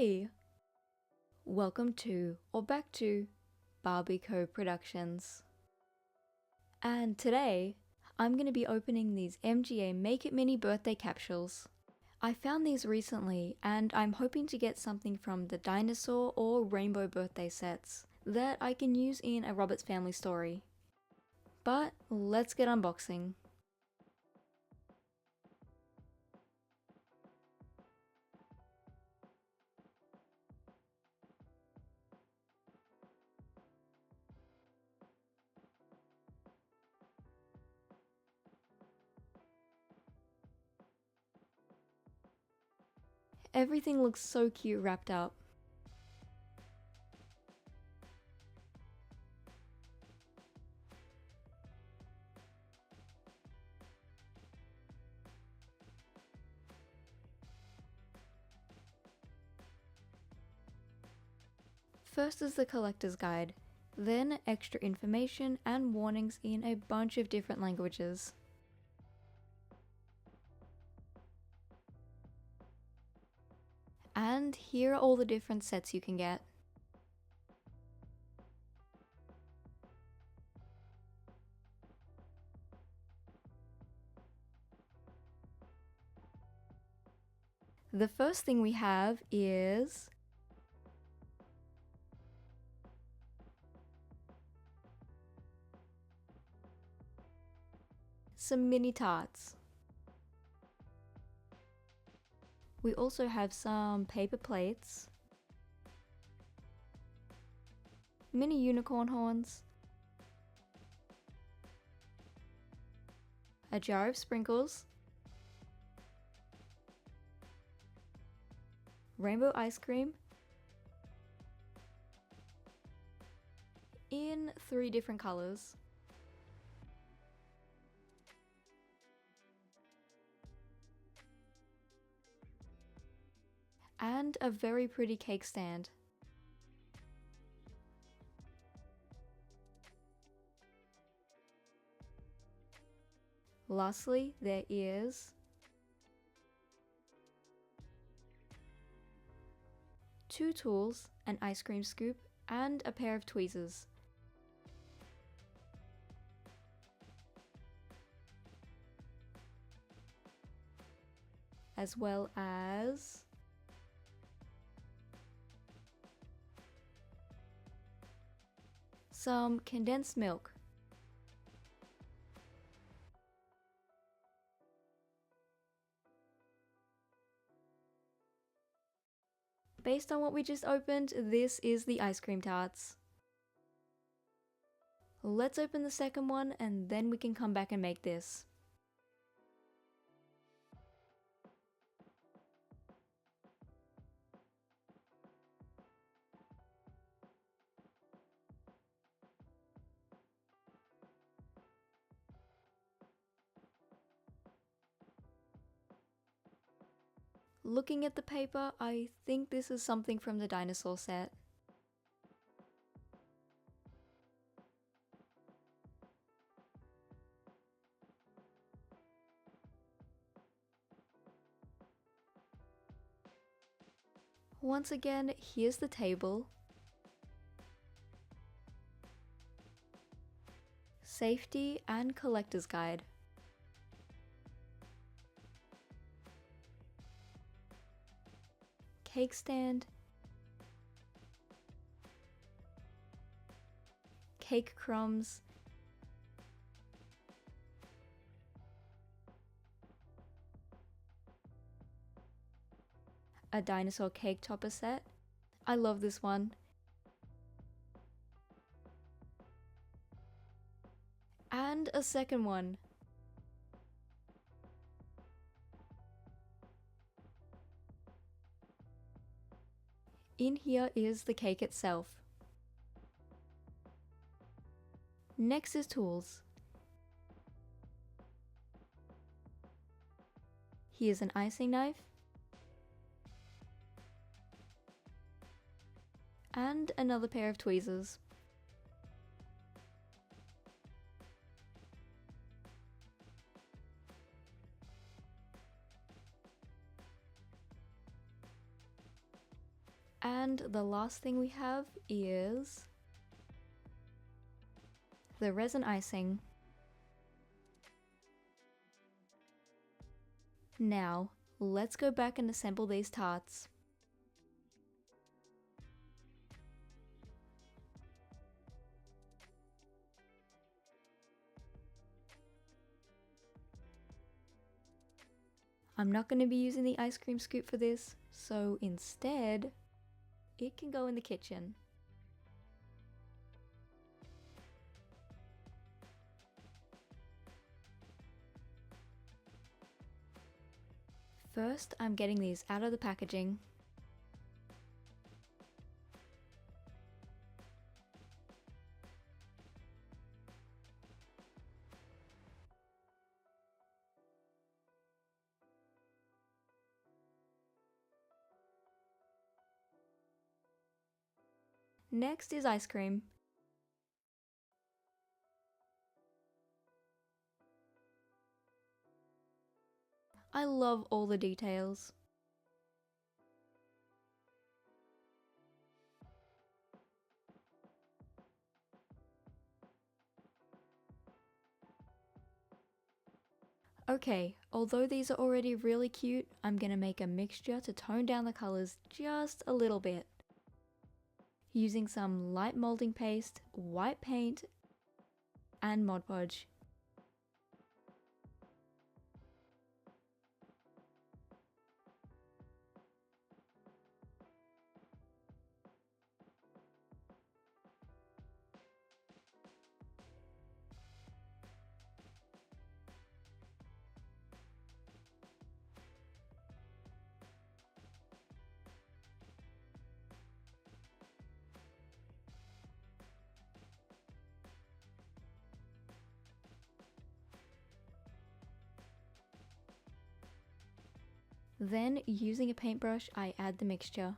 Hey! Welcome to, or back to, BarbieCoProductions. And today, I'm going to be opening these MGA Make It Mini birthday capsules. I found these recently and I'm hoping to get something from the dinosaur or rainbow birthday sets that I can use in a Roberts Family story. But let's get unboxing. Everything looks so cute wrapped up. First is the collector's guide, then extra information and warnings in a bunch of different languages. And here are all the different sets you can get. The first thing we have is some mini tarts. We also have some paper plates, mini unicorn horns, a jar of sprinkles, rainbow ice cream in 3 different colors, and a very pretty cake stand. Lastly, there is 2 tools, an ice cream scoop, and a pair of tweezers. As well as some condensed milk. Based on what we just opened, this is the ice cream tarts. Let's open the second one and then we can come back and make this. Looking at the paper, I think this is something from the dinosaur set. Once again, here's the table, safety and collector's guide. Cake stand, cake crumbs, a dinosaur cake topper set. I love this one. And a second one. In here is the cake itself. Next is tools. Here's an icing knife and another pair of tweezers. And the last thing we have is the resin icing. Now, let's go back and assemble these tarts. I'm not going to be using the ice cream scoop for this, so instead, it can go in the kitchen. First, I'm getting these out of the packaging. Next is ice cream. I love all the details. Okay, although these are already really cute, I'm gonna make a mixture to tone down the colors just a little bit. Using some light molding paste, white paint, and Mod Podge. Then, using a paintbrush, I add the mixture.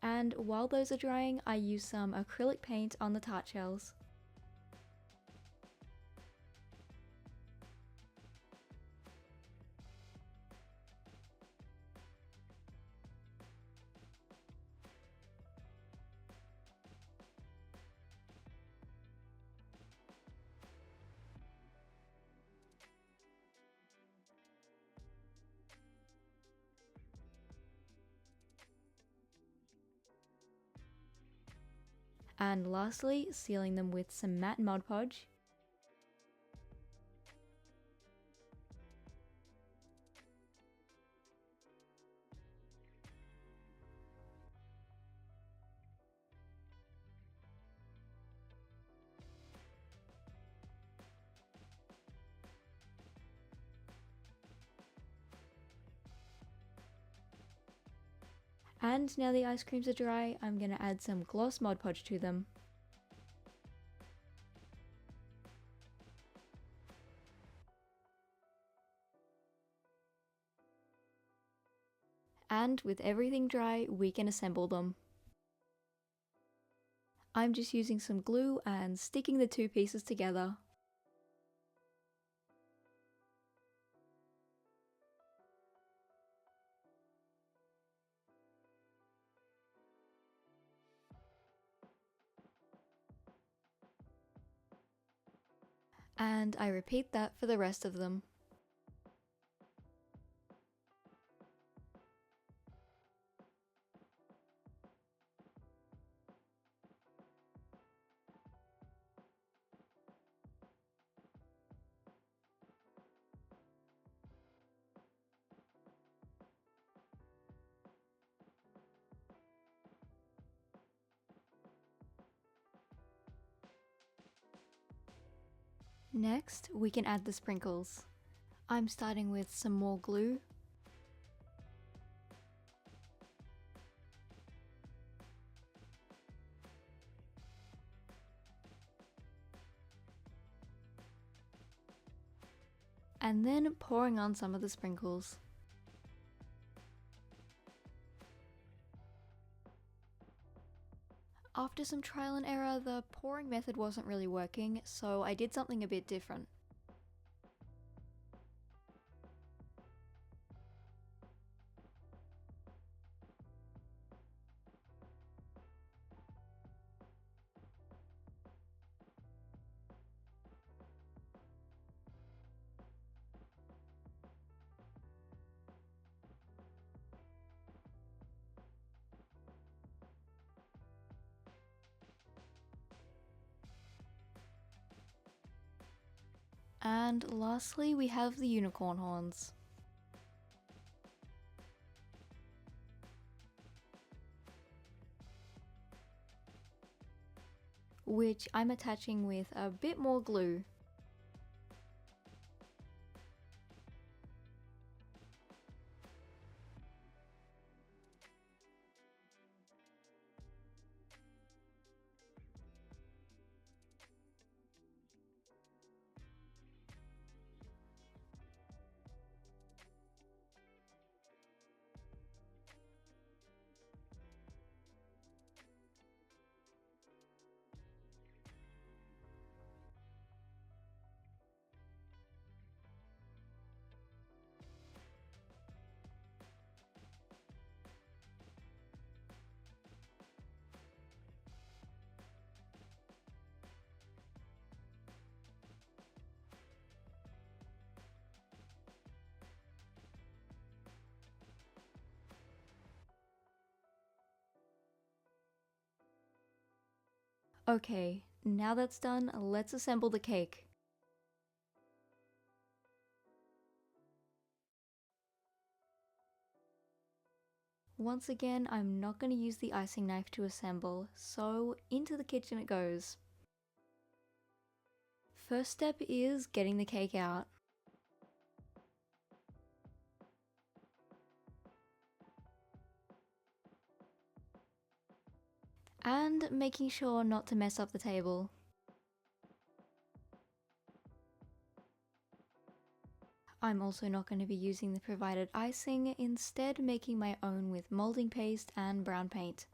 And while those are drying, I use some acrylic paint on the tart shells. And lastly, sealing them with some matte Mod Podge. And now the ice creams are dry, I'm going to add some gloss Mod Podge to them. And with everything dry, we can assemble them. I'm just using some glue and sticking the two pieces together. And I repeat that for the rest of them. Next, we can add the sprinkles. I'm starting with some more glue. And then pouring on some of the sprinkles. After some trial and error, the pouring method wasn't really working, so I did something a bit different. And lastly, we have the unicorn horns. Which I'm attaching with a bit more glue. Okay, now that's done, let's assemble the cake. Once again, I'm not going to use the icing knife to assemble, so into the kitchen it goes. First step is getting the cake out. And making sure not to mess up the table. I'm also not going to be using the provided icing, instead making my own with molding paste and brown paint.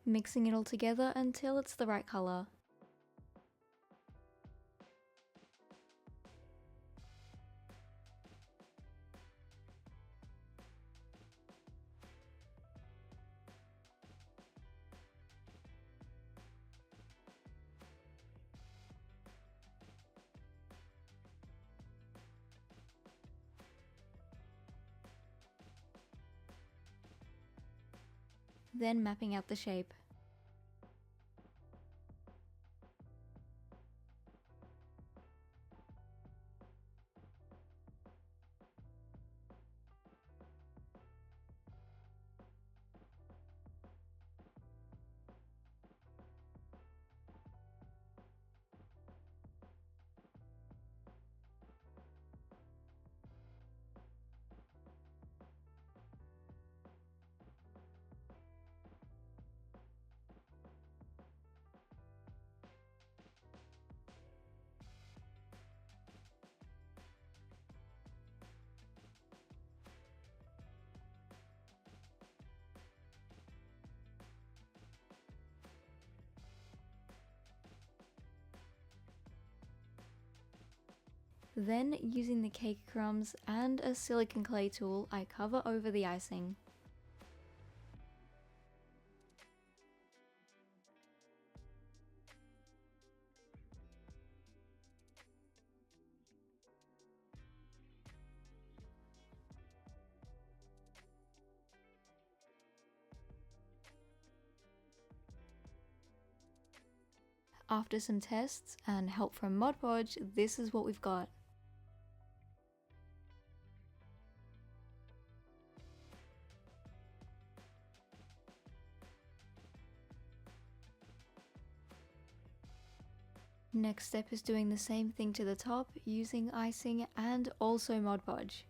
Mixing it all together until it's the right color. Then mapping out the shape. Then, using the cake crumbs and a silicone clay tool, I cover over the icing. After some tests and help from Mod Podge, this is what we've got. Next step is doing the same thing to the top using icing and also Mod Podge.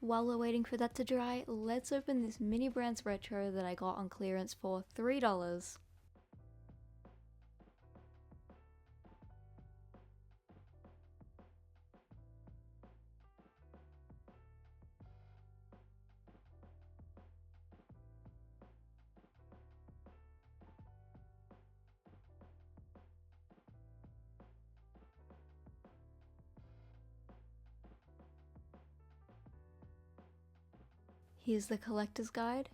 While we're waiting for that to dry, let's open this Mini Brands Retro that I got on clearance for $3. Here's the collector's guide.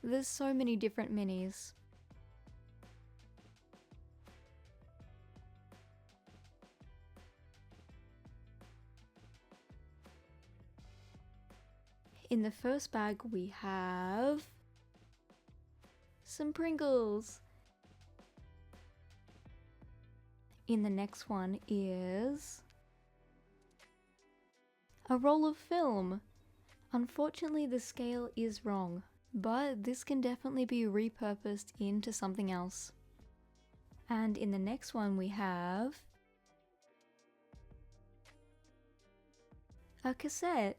There's so many different minis. In the first bag we have some Pringles. In the next one is a roll of film. Unfortunately, the scale is wrong, but this can definitely be repurposed into something else. And in the next one we have a cassette.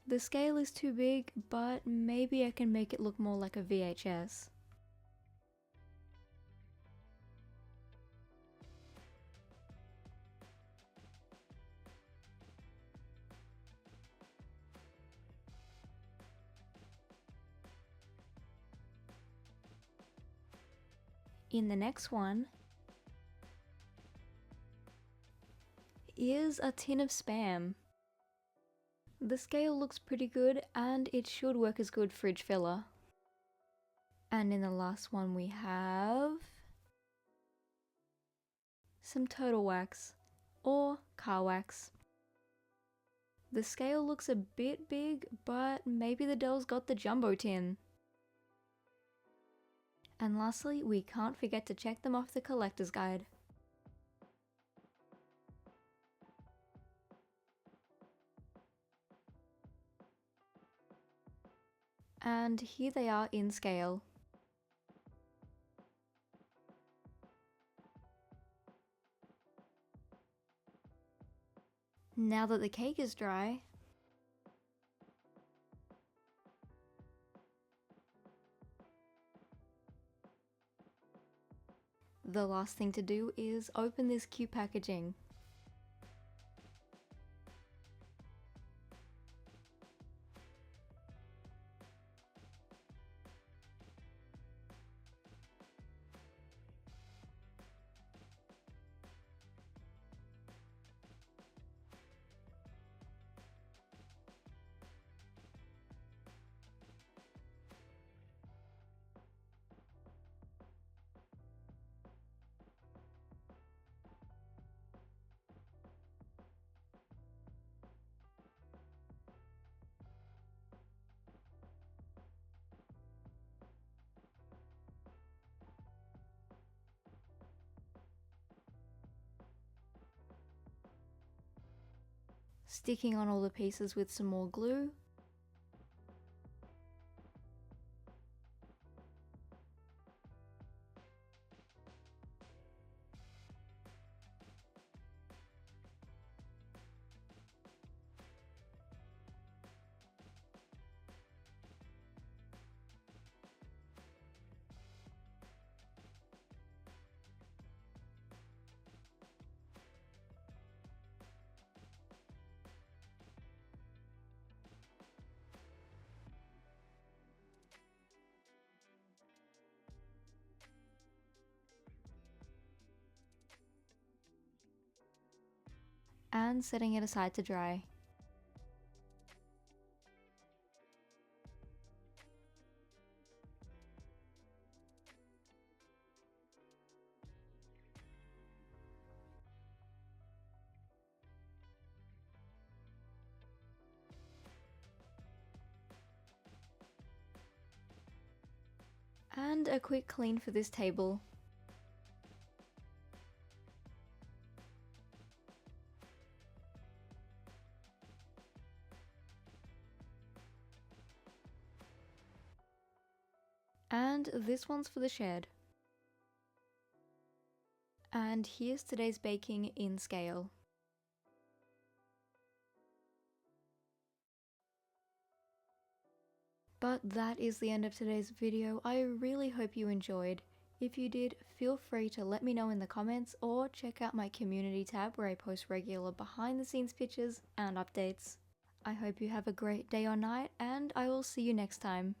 The scale is too big, but maybe I can make it look more like a VHS. In the next one is a tin of Spam. The scale looks pretty good and it should work as good fridge filler. And in the last one we have some turtle wax or car wax. The scale looks a bit big, but maybe the doll's got the jumbo tin. And lastly, we can't forget to check them off the collector's guide. And here they are in scale. Now that the cake is dry, the last thing to do is open this cute packaging. sticking on all the pieces with some more glue. And setting it aside to dry. And a quick clean for this table. And this one's for the shed. And here's today's baking in scale. But that is the end of today's video. I really hope you enjoyed. If you did, feel free to let me know in the comments or check out my community tab where I post regular behind the scenes pictures and updates. I hope you have a great day or night, and I will see you next time.